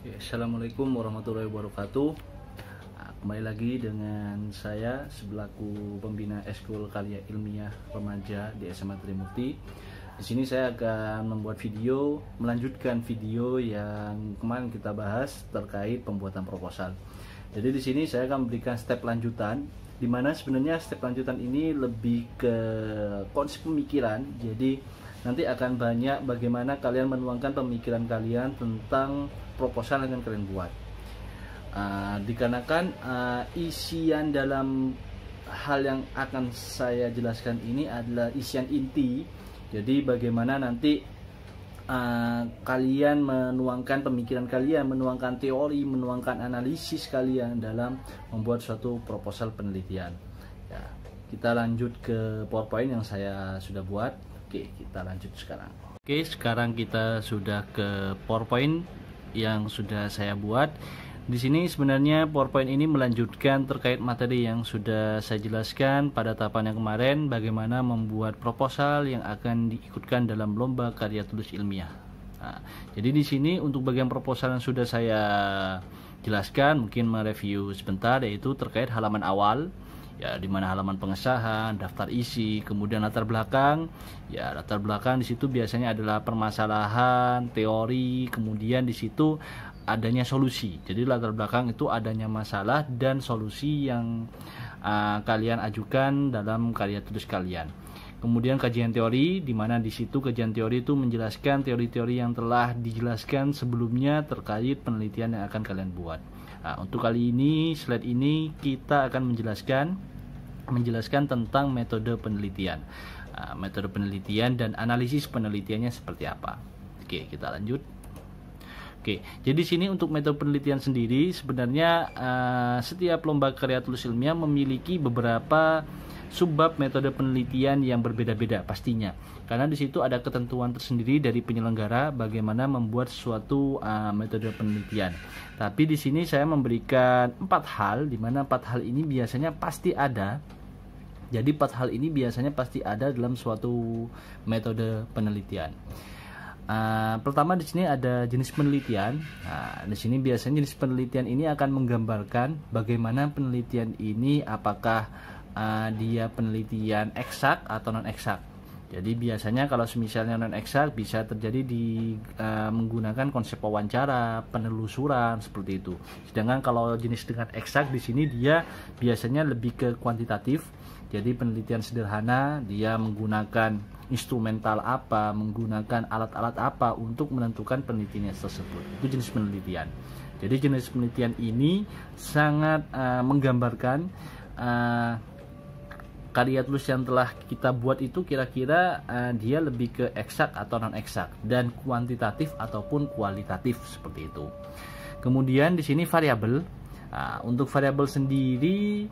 Assalamualaikum warahmatullahi wabarakatuh. Kembali lagi dengan saya selaku pembina Ekskul Karya Ilmiah Remaja di SMA Trimurti. Di sini saya akan membuat video, melanjutkan video yang kemarin kita bahas terkait pembuatan proposal. Jadi di sini saya akan memberikan step lanjutan, di mana sebenarnya step lanjutan ini lebih ke konsep pemikiran. Jadi nanti akan banyak bagaimana kalian menuangkan pemikiran kalian tentang proposal yang akan kalian buat. Dikarenakan isian dalam hal yang akan saya jelaskan ini adalah isian inti. Jadi bagaimana nanti kalian menuangkan pemikiran kalian, menuangkan teori, menuangkan analisis kalian dalam membuat suatu proposal penelitian. Ya, kita lanjut ke PowerPoint yang saya sudah buat. Oke, kita lanjut sekarang. Oke, sekarang kita sudah ke PowerPoint yang sudah saya buat. Di sini sebenarnya PowerPoint ini melanjutkan terkait materi yang sudah saya jelaskan pada tahapan yang kemarin, bagaimana membuat proposal yang akan diikutkan dalam lomba karya tulis ilmiah. Jadi di sini untuk bagian proposal yang sudah saya jelaskan, mungkin mereview sebentar, yaitu terkait halaman awal, ya, di mana halaman pengesahan, daftar isi, kemudian latar belakang. Ya, latar belakang di situ biasanya adalah permasalahan, teori, kemudian di situ adanya solusi. Jadi latar belakang itu adanya masalah dan solusi yang kalian ajukan dalam karya tulis kalian. Kemudian kajian teori, di mana di situ kajian teori itu menjelaskan teori-teori yang telah dijelaskan sebelumnya terkait penelitian yang akan kalian buat. Untuk kali ini, slide ini kita akan menjelaskan tentang metode penelitian. Metode penelitian dan analisis penelitiannya seperti apa. Oke, kita lanjut. Oke, jadi sini untuk metode penelitian sendiri sebenarnya setiap lomba karya tulis ilmiah memiliki beberapa subbab metode penelitian yang berbeda-beda pastinya. Karena di situ ada ketentuan tersendiri dari penyelenggara bagaimana membuat suatu metode penelitian. Tapi di sini saya memberikan 4 hal, di mana 4 hal ini biasanya pasti ada. Jadi 4 hal ini biasanya pasti ada dalam suatu metode penelitian. Pertama di sini ada jenis penelitian. Di sini biasanya jenis penelitian ini akan menggambarkan bagaimana penelitian ini, apakah dia penelitian eksak atau non eksak. Jadi biasanya kalau misalnya non eksak bisa terjadi di menggunakan konsep wawancara, penelusuran seperti itu. Sedangkan kalau jenis dengan eksak di sini dia biasanya lebih ke kuantitatif. Jadi penelitian sederhana, dia menggunakan instrumental apa, menggunakan alat-alat apa untuk menentukan penelitiannya tersebut. Itu jenis penelitian. Jadi jenis penelitian ini sangat menggambarkan karya tulis yang telah kita buat itu kira-kira dia lebih ke eksak atau non eksak, dan kuantitatif ataupun kualitatif seperti itu. Kemudian di sini variabel. Untuk variabel sendiri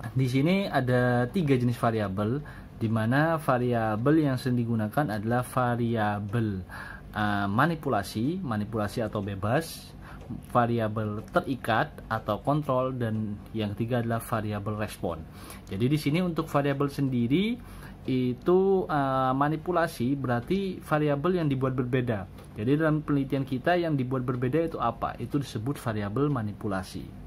di sini ada 3 jenis variabel, di mana variabel yang sering digunakan adalah variabel manipulasi atau bebas, variabel terikat atau kontrol, dan yang ketiga adalah variabel respon. Jadi di sini untuk variabel sendiri itu manipulasi berarti variabel yang dibuat berbeda. Jadi dalam penelitian kita yang dibuat berbeda itu apa? Itu disebut variabel manipulasi.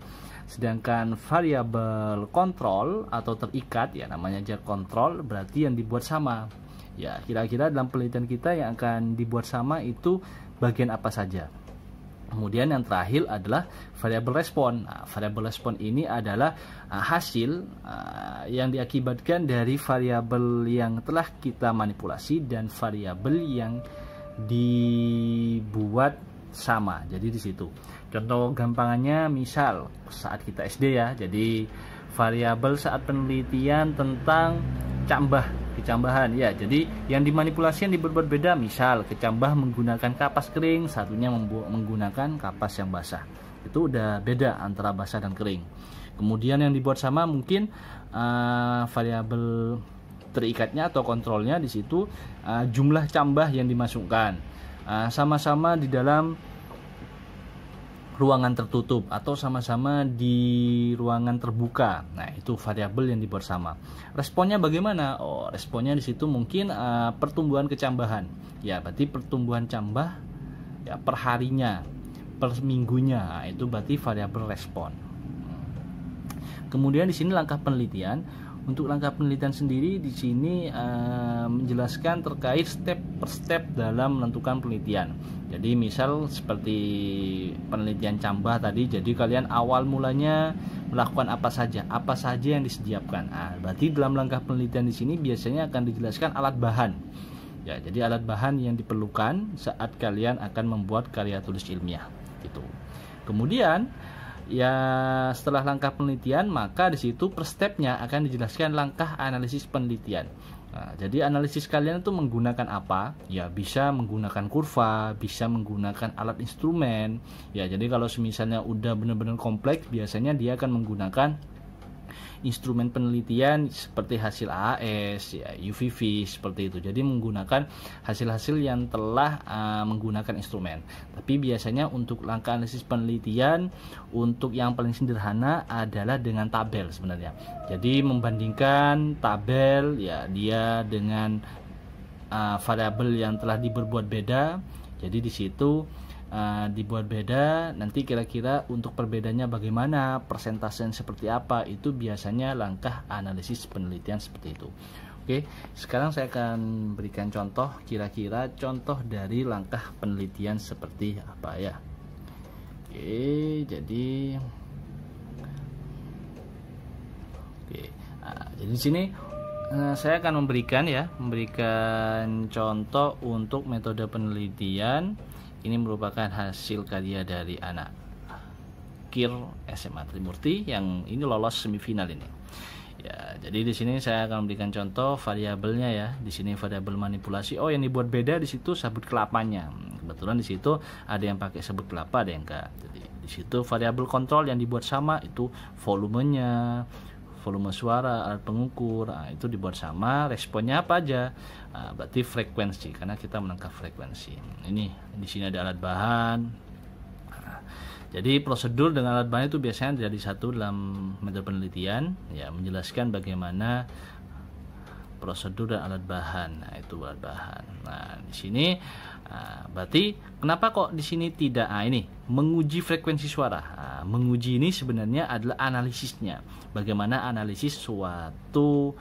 Sedangkan variabel kontrol atau terikat, ya namanya aja kontrol, berarti yang dibuat sama. Ya, kira-kira dalam penelitian kita yang akan dibuat sama itu bagian apa saja. Kemudian yang terakhir adalah variabel respon. Variabel respon ini adalah hasil yang diakibatkan dari variabel yang telah kita manipulasi dan variabel yang dibuat sama. Jadi di situ. Contoh gampangannya misal saat kita SD ya. Jadi variabel saat penelitian tentang kecambahan ya. Jadi yang dimanipulasi yang dibuat berbeda, misal kecambah menggunakan kapas kering, satunya menggunakan kapas yang basah. Itu udah beda antara basah dan kering. Kemudian yang dibuat sama mungkin variabel terikatnya atau kontrolnya di situ jumlah cambah yang dimasukkan. Sama-sama di dalam ruangan tertutup atau sama-sama di ruangan terbuka. Nah, itu variabel yang dibuat sama. Responnya bagaimana? Oh, responnya di situ mungkin pertumbuhan kecambahan. Ya, berarti pertumbuhan cambah ya perharinya. per minggunya. Nah, itu berarti variabel respon. Kemudian di sini langkah penelitian. Untuk langkah penelitian sendiri di sini menjelaskan terkait step per step dalam menentukan penelitian. Jadi misal seperti penelitian Cambah tadi, jadi kalian awal mulanya melakukan apa saja yang disediakan. Nah, berarti dalam langkah penelitian di sini biasanya akan dijelaskan alat bahan. Ya, jadi alat bahan yang diperlukan saat kalian akan membuat karya tulis ilmiah gitu. Kemudian ya setelah langkah penelitian, maka di situ per stepnya akan dijelaskan langkah analisis penelitian. Nah, jadi analisis kalian itu menggunakan apa? Ya bisa menggunakan kurva, bisa menggunakan alat instrumen. Ya jadi kalau misalnya udah benar-benar kompleks, biasanya dia akan menggunakan instrumen penelitian seperti hasil AAS, ya, UVV seperti itu. Jadi menggunakan hasil-hasil yang telah menggunakan instrumen. Tapi biasanya untuk langkah analisis penelitian untuk yang paling sederhana adalah dengan tabel sebenarnya. Jadi membandingkan tabel ya dia dengan variabel yang telah dibuat beda. Jadi di situ dibuat beda, nanti kira-kira untuk perbedaannya bagaimana, persentase seperti apa, itu biasanya langkah analisis penelitian seperti itu. Oke, sekarang saya akan berikan contoh, kira-kira contoh dari langkah penelitian seperti apa ya. Oke, jadi jadi di sini saya akan memberikan contoh untuk metode penelitian. Ini merupakan hasil karya dari anak KIR SMA Trimurti yang ini lolos semifinal ini. Ya, jadi di sini saya akan memberikan contoh variabelnya ya. Di sini variabel manipulasi. Oh, yang dibuat beda di situ sabut kelapanya. Kebetulan di situ ada yang pakai sabut kelapa, ada yang enggak. Jadi di situ variabel kontrol yang dibuat sama itu volumenya, volume suara, alat pengukur, itu dibuat sama. Responnya apa aja? Berarti frekuensi, karena kita menangkap frekuensi. Ini di sini ada alat bahan. Jadi prosedur dengan alat bahan itu biasanya jadi satu dalam metode penelitian, ya menjelaskan bagaimana prosedur dan alat bahan. Nah, itu alat bahan. Nah, di sini berarti kenapa kok di sini tidak? Ini menguji frekuensi suara. Menguji ini sebenarnya adalah analisisnya. Bagaimana analisis suatu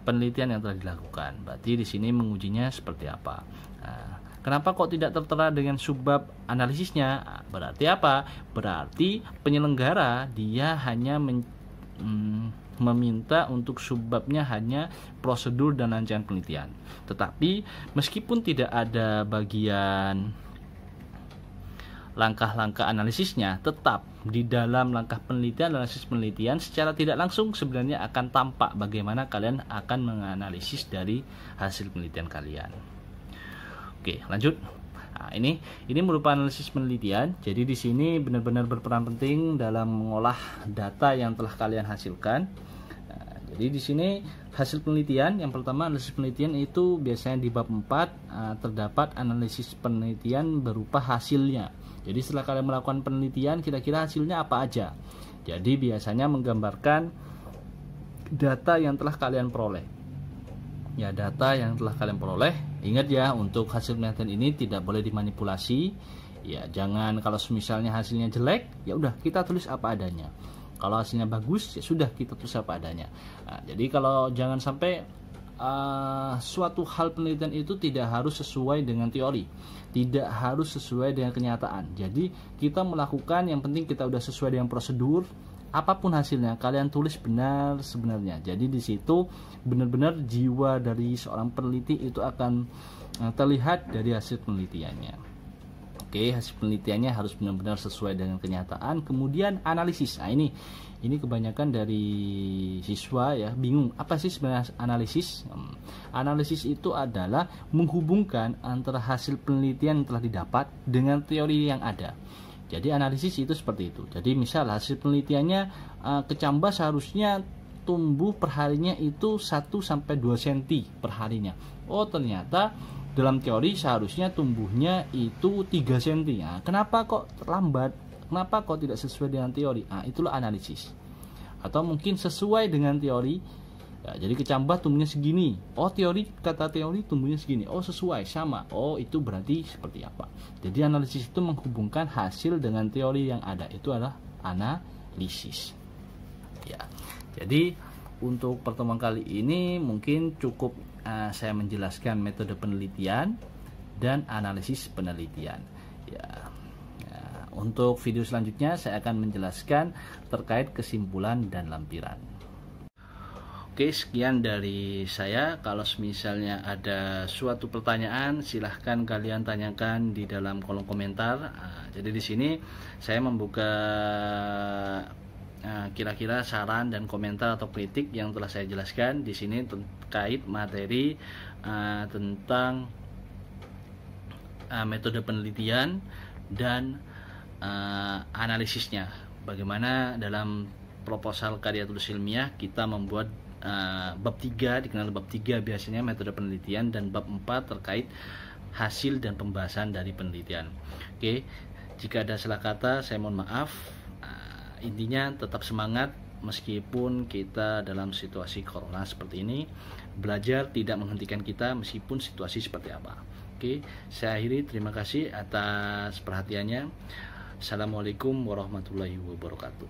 penelitian yang telah dilakukan. Berarti di sini mengujinya seperti apa? Kenapa kok tidak tertera dengan subbab analisisnya? Berarti apa? Berarti penyelenggara dia hanya meminta untuk subbabnya hanya prosedur dan rangkaian penelitian. Tetapi meskipun tidak ada bagian langkah-langkah analisisnya, tetap di dalam langkah penelitian, analisis penelitian secara tidak langsung sebenarnya akan tampak bagaimana kalian akan menganalisis dari hasil penelitian kalian. Oke, lanjut. Nah, ini merupakan analisis penelitian. Jadi di sini benar-benar berperan penting dalam mengolah data yang telah kalian hasilkan. Nah, jadi di sini hasil penelitian yang pertama, analisis penelitian itu biasanya di bab 4 terdapat analisis penelitian berupa hasilnya. Jadi setelah kalian melakukan penelitian, kira-kira hasilnya apa aja. Jadi biasanya menggambarkan data yang telah kalian peroleh. Ya, data yang telah kalian peroleh. Ingat ya, untuk hasil penelitian ini tidak boleh dimanipulasi. Ya, jangan kalau misalnya hasilnya jelek, ya udah kita tulis apa adanya. Kalau hasilnya bagus, ya sudah kita tulis apa adanya. Nah, jadi kalau jangan sampai suatu hal penelitian itu tidak harus sesuai dengan teori, tidak harus sesuai dengan kenyataan. Jadi kita melakukan, yang penting kita udah sesuai dengan prosedur. Apapun hasilnya kalian tulis benar sebenarnya. Jadi di situ benar-benar jiwa dari seorang peneliti itu akan terlihat dari hasil penelitiannya. Oke, hasil penelitiannya harus benar-benar sesuai dengan kenyataan. Kemudian analisis. Nah, ini kebanyakan dari siswa ya bingung, apa sih sebenarnya analisis? Analisis itu adalah menghubungkan antara hasil penelitian yang telah didapat dengan teori yang ada. Jadi analisis itu seperti itu. Jadi misal hasil penelitiannya kecambah seharusnya tumbuh perharinya itu 1-2 cm perharinya. Oh, ternyata dalam teori seharusnya tumbuhnya itu 3 cm. Nah, kenapa kok terlambat? Kenapa kok tidak sesuai dengan teori? Itulah analisis. Atau mungkin sesuai dengan teori, Ya, jadi kecambah tumbuhnya segini. Oh, kata teori tumbuhnya segini. Oh, sesuai, sama. Oh, itu berarti seperti apa? Jadi analisis itu menghubungkan hasil dengan teori yang ada. Itu adalah analisis. Ya. Jadi untuk pertemuan kali ini mungkin cukup saya menjelaskan metode penelitian dan analisis penelitian. Ya. Untuk video selanjutnya saya akan menjelaskan terkait kesimpulan dan lampiran. Oke, sekian dari saya. Kalau misalnya ada suatu pertanyaan, silahkan kalian tanyakan di dalam kolom komentar. Jadi di sini saya membuka kira-kira saran dan komentar atau kritik yang telah saya jelaskan di sini terkait materi tentang metode penelitian dan analisisnya. Bagaimana dalam proposal karya tulis ilmiah kita membuat bab 3, dikenal bab 3 biasanya metode penelitian, dan bab 4 terkait hasil dan pembahasan dari penelitian. Oke, jika ada salah kata saya mohon maaf. Intinya tetap semangat meskipun kita dalam situasi corona seperti ini. Belajar tidak menghentikan kita meskipun situasi seperti apa. Oke, saya akhiri. Terima kasih atas perhatiannya. Assalamualaikum warahmatullahi wabarakatuh.